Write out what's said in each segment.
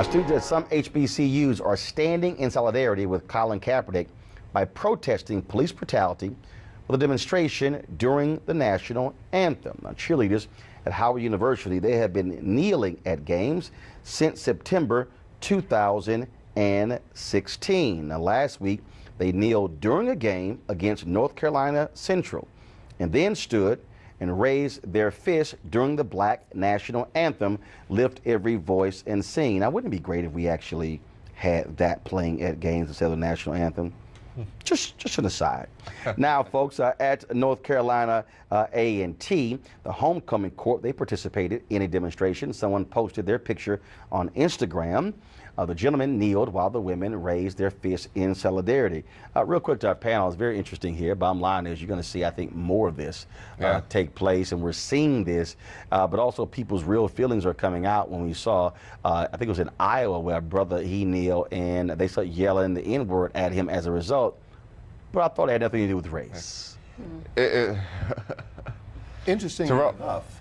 Students at some HBCUs are standing in solidarity with Colin Kaepernick by protesting police brutality with a demonstration during the national anthem. Now, cheerleaders at Howard University, they have been kneeling at games since September 2016. Now, last week, they kneeled during a game against North Carolina Central and then stood and raised their fists during the Black National Anthem, Lift Every Voice and Sing. Now, wouldn't it be great if we actually had that playing at games instead of the national anthem? Just an aside. Now, folks, at North Carolina A&T, the homecoming court, they participated in a demonstration. Someone posted their picture on Instagram. The gentlemen kneeled while the women raised their fists in solidarity. Real quick to our panel, it's very interesting here. Bottom line is you're going to see, I think, more of this take place, and we're seeing this, but also people's real feelings are coming out when we saw, I think it was in Iowa, where a brother, he kneeled, and they started yelling the N-word at him as a result, but I thought it had nothing to do with race. Interesting enough.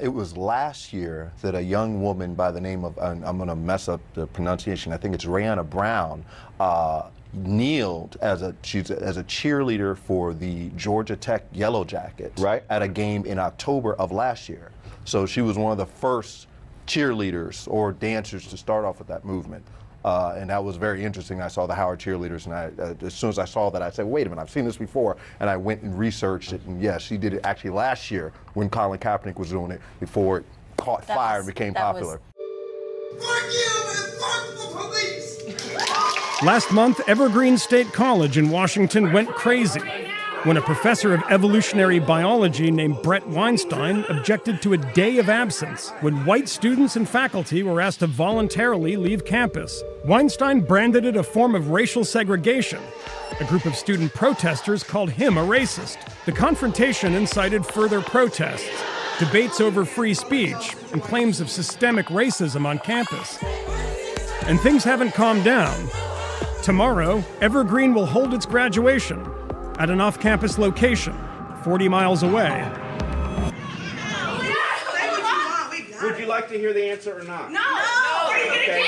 It was last year that a young woman by the name of, I'm going to mess up the pronunciation, I think it's Rihanna Brown, kneeled as a cheerleader for the Georgia Tech Yellow Jackets at a game in October of last year. So she was one of the first cheerleaders or dancers to start off with that movement. And that was very interesting. I saw the Howard cheerleaders, and as soon as I saw that, I said, wait a minute, I've seen this before. And I went and researched it, and yes, she did it actually last year when Colin Kaepernick was doing it before it caught fire and became popular. Fuck you and fuck the police! Last month, Evergreen State College in Washington went crazy when a professor of evolutionary biology named Brett Weinstein objected to a day of absence when white students and faculty were asked to voluntarily leave campus. Weinstein branded it a form of racial segregation. A group of student protesters called him a racist. The confrontation incited further protests, debates over free speech, and claims of systemic racism on campus. And things haven't calmed down. Tomorrow, Evergreen will hold its graduation at an off-campus location, 40 miles away. Would you like to hear the answer or not? No! Okay.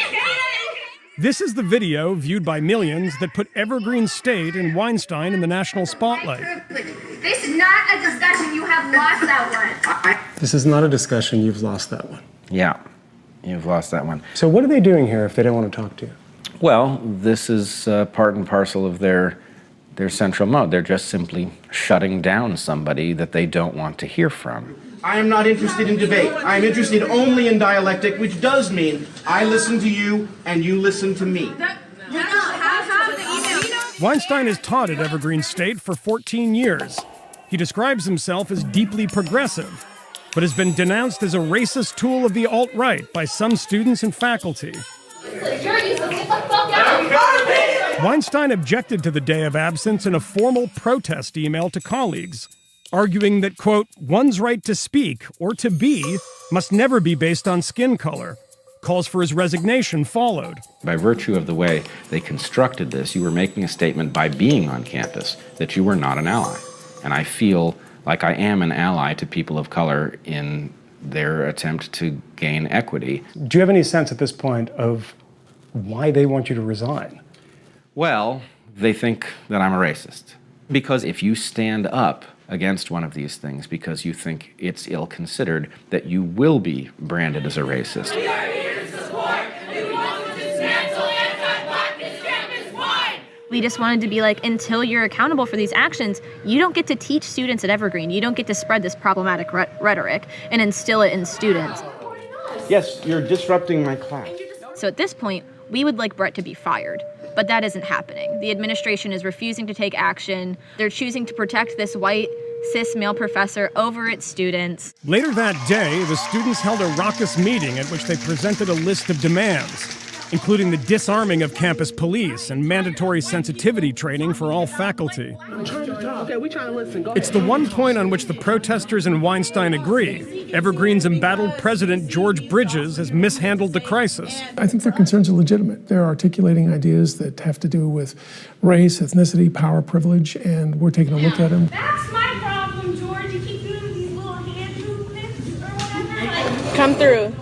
This is the video viewed by millions that put Evergreen State and Weinstein in the national spotlight. This is not a discussion. You have lost that one. This is not a discussion. You've lost that one. Yeah, you've lost that one. So what are they doing here if they don't want to talk to you? Well, this is part and parcel of their central mode. They're just simply shutting down somebody that they don't want to hear from. I am not interested in debate. I am interested only in dialectic, which does mean I listen to you and you listen to me. Weinstein has taught at Evergreen State for 14 years. He describes himself as deeply progressive, but has been denounced as a racist tool of the alt-right by some students and faculty. Weinstein objected to the day of absence in a formal protest email to colleagues, arguing that, quote, one's right to speak or to be must never be based on skin color. Calls for his resignation followed. By virtue of the way they constructed this, you were making a statement by being on campus that you were not an ally. And I feel like I am an ally to people of color in their attempt to gain equity. Do you have any sense at this point of why they want you to resign? Well, they think that I'm a racist. Because if you stand up against one of these things because you think it's ill-considered, that you will be branded as a racist. We are here to support. We want to dismantle anti-blackness campus-wide. We just wanted to be like, until you're accountable for these actions, you don't get to teach students at Evergreen. You don't get to spread this problematic rhetoric and instill it in students. Yes, you're disrupting my class. So at this point, we would like Brett to be fired. But that isn't happening. The administration is refusing to take action. They're choosing to protect this white, cis male professor over its students. Later that day, the students held a raucous meeting at which they presented a list of demands, including the disarming of campus police and mandatory sensitivity training for all faculty. It's the one point on which the protesters and Weinstein agree. Evergreen's embattled president, George Bridges, has mishandled the crisis. I think their concerns are legitimate. They're articulating ideas that have to do with race, ethnicity, power, privilege, and we're taking a look at them. That's my problem, George. You keep doing these little hand movements or whatever. Come through.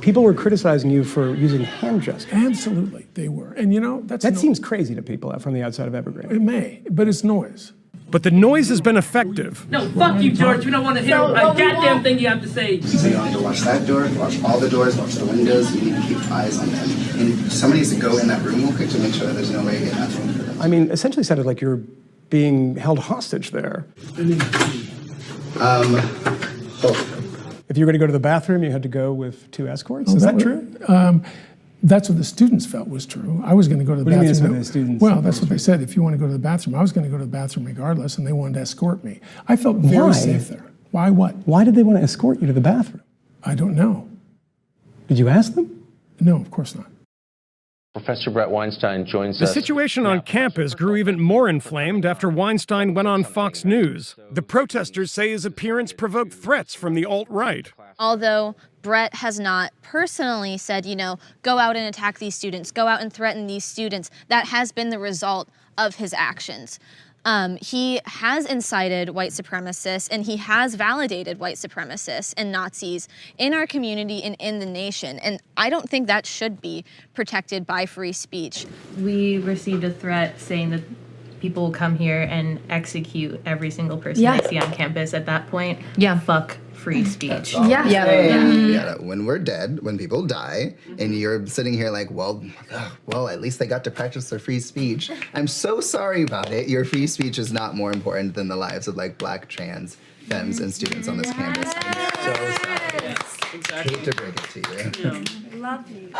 People were criticizing you for using hand gestures. Absolutely, they were. And you know, that seems crazy to people from the outside of Evergreen. It may, but it's noise. But the noise has been effective. No, fuck you, George. We don't want to hear a goddamn thing you have to say. So you don't need to watch that door, watch all the doors, watch the windows. You need to keep eyes on them. And somebody needs to go in that room real quick to make sure that there's no way to get that room for them. I mean, essentially sounded like you're being held hostage there. If you were going to go to the bathroom, you had to go with 2 escorts? Is that true? That's what the students felt was true. I was going to go to the bathroom. What do you mean, the students? Well, that's what they said. If you want to go to the bathroom, I was going to go to the bathroom regardless, and they wanted to escort me. I felt very safe there. Why what? Why did they want to escort you to the bathroom? I don't know. Did you ask them? No, of course not. Professor Brett Weinstein joins The us. situation on campus grew even more inflamed after Weinstein went on Fox News. The protesters say his appearance provoked threats from the alt-right. Although Brett has not personally said, you know, go out and attack these students, go out and threaten these students, that has been the result of his actions. He has incited white supremacists and he has validated white supremacists and Nazis in our community and in the nation. And I don't think that should be protected by free speech. We received a threat saying that people will come here and execute every single person they see on campus. At that point, fuck free speech. When we're dead, when people die, and you're sitting here like, well, at least they got to practice their free speech. I'm so sorry about it. Your free speech is not more important than the lives of like Black, trans, femmes, and students on this campus. I'm so sorry. Hate to break it to you. Love you.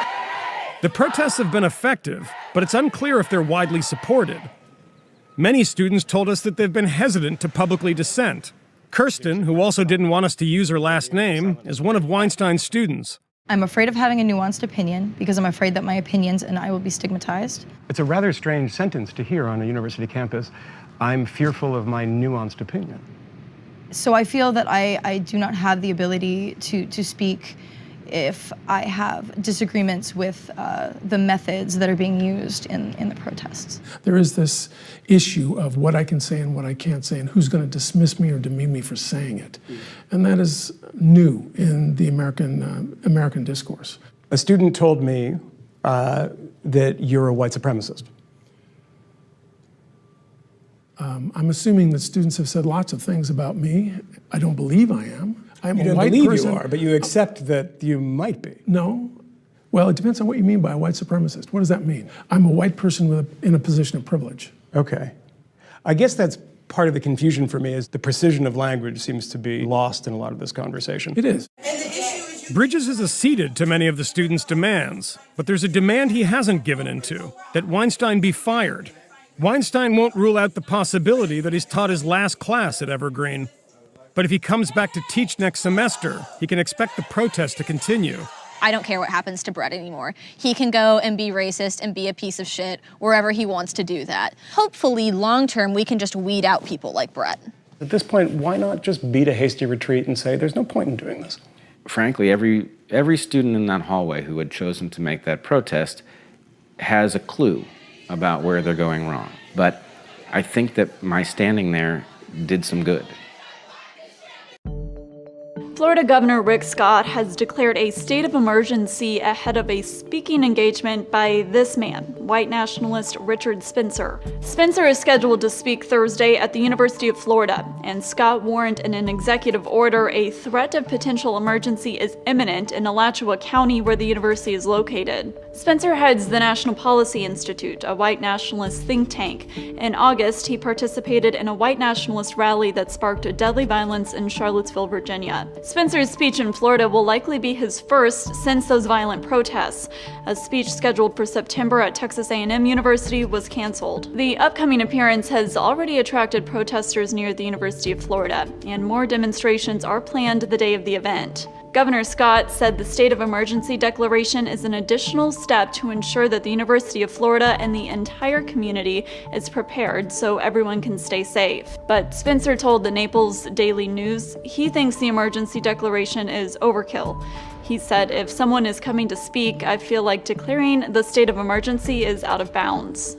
The protests have been effective, but it's unclear if they're widely supported. Many students told us that they've been hesitant to publicly dissent. Kirsten, who also didn't want us to use her last name, is one of Weinstein's students. I'm afraid of having a nuanced opinion because I'm afraid that my opinions and I will be stigmatized. It's a rather strange sentence to hear on a university campus. I'm fearful of my nuanced opinion. So I feel that I do not have the ability to speak if I have disagreements with the methods that are being used in the protests. There is this issue of what I can say and what I can't say and who's going to dismiss me or demean me for saying it. And that is new in the American discourse. A student told me that you're a white supremacist. I'm assuming that students have said lots of things about me. I don't believe I am. I'm You a don't white believe person. you are, but you accept that you might be. No. Well, it depends on what you mean by a white supremacist. What does that mean? I'm a white person in a position of privilege. Okay. I guess that's part of the confusion for me is the precision of language seems to be lost in a lot of this conversation. It is. Bridges has acceded to many of the students' demands, but there's a demand he hasn't given into, that Weinstein be fired. Weinstein won't rule out the possibility that he's taught his last class at Evergreen. But if he comes back to teach next semester, he can expect the protest to continue. I don't care what happens to Brett anymore. He can go and be racist and be a piece of shit wherever he wants to do that. Hopefully, long term, we can just weed out people like Brett. At this point, why not just beat a hasty retreat and say, there's no point in doing this? Frankly, every student in that hallway who had chosen to make that protest has a clue about where they're going wrong. But I think that my standing there did some good. Florida Governor Rick Scott has declared a state of emergency ahead of a speaking engagement by this man, white nationalist Richard Spencer. Spencer is scheduled to speak Thursday at the University of Florida, and Scott warned in an executive order a threat of potential emergency is imminent in Alachua County, where the university is located. Spencer heads the National Policy Institute, a white nationalist think tank. In August, he participated in a white nationalist rally that sparked deadly violence in Charlottesville, Virginia. Spencer's speech in Florida will likely be his first since those violent protests. A speech scheduled for September at Texas A&M University was canceled. The upcoming appearance has already attracted protesters near the University of Florida, and more demonstrations are planned the day of the event. Governor Scott said the state of emergency declaration is an additional step to ensure that the University of Florida and the entire community is prepared so everyone can stay safe. But Spencer told the Naples Daily News he thinks the emergency declaration is overkill. He said, if someone is coming to speak, I feel like declaring the state of emergency is out of bounds.